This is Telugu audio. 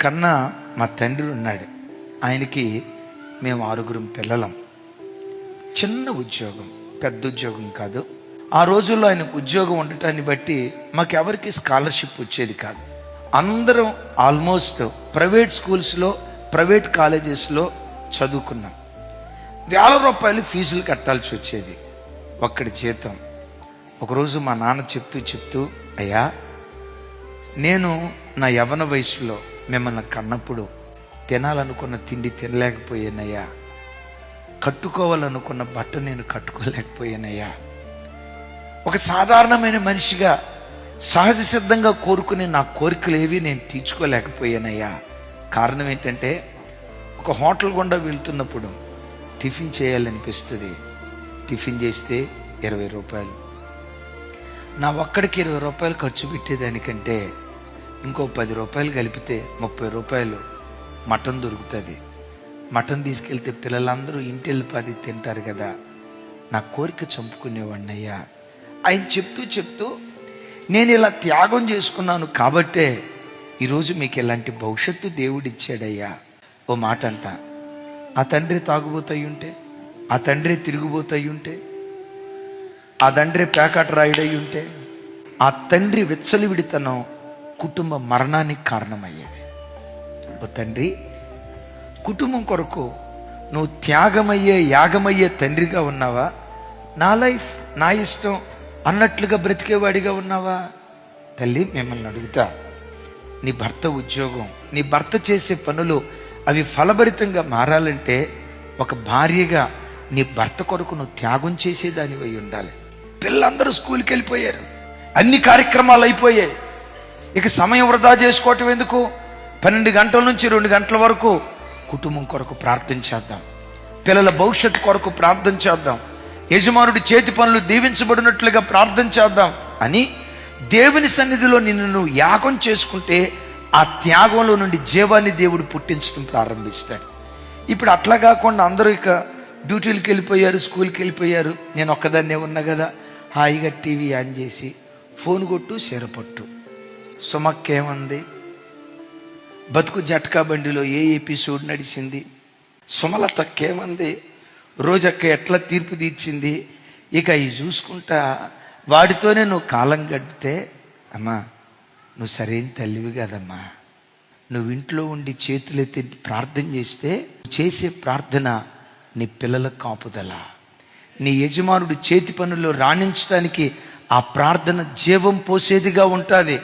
కన్నా మా తండ్రి ఉన్నాడు. ఆయనకి మేము 6 పిల్లలం. చిన్న ఉద్యోగం, పెద్ద ఉద్యోగం కాదు. ఆ రోజుల్లో ఆయనకు ఉద్యోగం ఉండటాన్ని బట్టి మాకెవరికి స్కాలర్షిప్ వచ్చేది కాదు. అందరం ఆల్మోస్ట్ ప్రైవేట్ స్కూల్స్లో, ప్రైవేట్ కాలేజెస్లో చదువుకున్నాం. వేల రూపాయలు ఫీజులు కట్టాల్సి వచ్చేది. ఒక్కడి జీతం. ఒకరోజు మా నాన్న చెప్తూ అయ్యా, నేను నా యవ్వన వయసులో మిమ్మల్ని కన్నప్పుడు తినాలనుకున్న తిండి తినలేకపోయానయ్యా, కట్టుకోవాలనుకున్న బట్ట నేను కట్టుకోలేకపోయానయ్యా, ఒక సాధారణమైన మనిషిగా సహజ సిద్ధంగా కోరుకునే నా కోరికలు ఏవి నేను తీర్చుకోలేకపోయానయ్యా. కారణం ఏంటంటే, ఒక హోటల్ గుండా వెళ్తున్నప్పుడు టిఫిన్ చేయాలనిపిస్తుంది. టిఫిన్ చేస్తే 20 రూపాయలు. నా ఒక్కడికి 20 రూపాయలు ఖర్చు పెట్టేదానికంటే ఇంకో 10 రూపాయలు కలిపితే 30 రూపాయలు మటన్ దొరుకుతుంది. మటన్ తీసుకెళ్తే పిల్లలందరూ ఇంటిల్లిపాది తింటారు కదా. నా కోరిక చంపుకునేవాడిని అయ్యా. ఆయన చెప్తూ నేను ఇలా త్యాగం చేసుకున్నాను కాబట్టే ఈరోజు మీకు ఇలాంటి భవిష్యత్తు దేవుడిచ్చాడయ్యా. ఓ మాట అంట, ఆ తండ్రి తాగుబోతయి ఉంటే, ఆ తండ్రి తిరిగిపోతాయి ఉంటే, ఆ తండ్రి పేకాట రాయుడై ఉంటే, ఆ తండ్రి విచ్చలివిడితనం కుటుంబ మరణానికి కారణమయ్యేది. ఓ తండ్రి, కుటుంబం కొరకు నువ్వు త్యాగమయ్యే, యాగమయ్యే తండ్రిగా ఉన్నావా? నా లైఫ్ నా ఇష్టం అన్నట్లుగా బ్రతికేవాడిగా ఉన్నావా? తల్లి, మిమ్మల్ని అడుగుతా, నీ భర్త ఉద్యోగం, నీ భర్త చేసే పనులు అవి ఫలభరితంగా మారాలంటే ఒక భార్యగా నీ భర్త కొరకు నువ్వు త్యాగం చేసేదానివై ఉండాలి. పిల్లలందరూ స్కూల్కి వెళ్ళిపోయారు, అన్ని కార్యక్రమాలు అయిపోయాయి. ఇక సమయం వృధా చేసుకోవటం ఎందుకు? 12 గంటల నుంచి 2 గంటల వరకు కుటుంబం కొరకు ప్రార్థన చేద్దాం, పిల్లల భవిష్యత్తు కొరకు ప్రార్థన చేద్దాం, యజమానుడి చేతి పనులు దీవించబడినట్లుగా ప్రార్థన చేద్దాం అని దేవుని సన్నిధిలో నిన్ను నువ్వు యాగం చేసుకుంటే ఆ త్యాగంలో నుండి జీవాన్ని దేవుడు పుట్టించడం ప్రారంభిస్తాడు. ఇప్పుడు అట్లా కాకుండా అందరూ ఇక డ్యూటీలకు వెళ్ళిపోయారు, స్కూల్కి వెళ్ళిపోయారు. నేను ఒక్కదాన్నే ఉన్నా కదా, హాయిగా టీవీ ఆన్ చేసి ఫోన్ కొట్టు, శరపట్టు. సుమక్కేమంది, బతుకు జట్కా బండిలో ఏ ఎపిసోడ్ నడిచింది, సుమలతక్కేమంది, రోజక్క ఎట్లా తీర్పు తీర్చింది, ఇక ఇవి చూసుకుంటా వాడితోనే నువ్వు కాలం గడిపితే, అమ్మా నువ్వు సరైన తల్లివి కదమ్మా. నువ్వు ఇంట్లో ఉండి చేతులెత్తి ప్రార్థన చేస్తే చేసే ప్రార్థన నీ పిల్లల కాపుదల, నీ యజమానుడు చేతి పనుల్లో రాణించడానికి ఆ ప్రార్థన జీవం పోసేదిగా ఉంటుంది.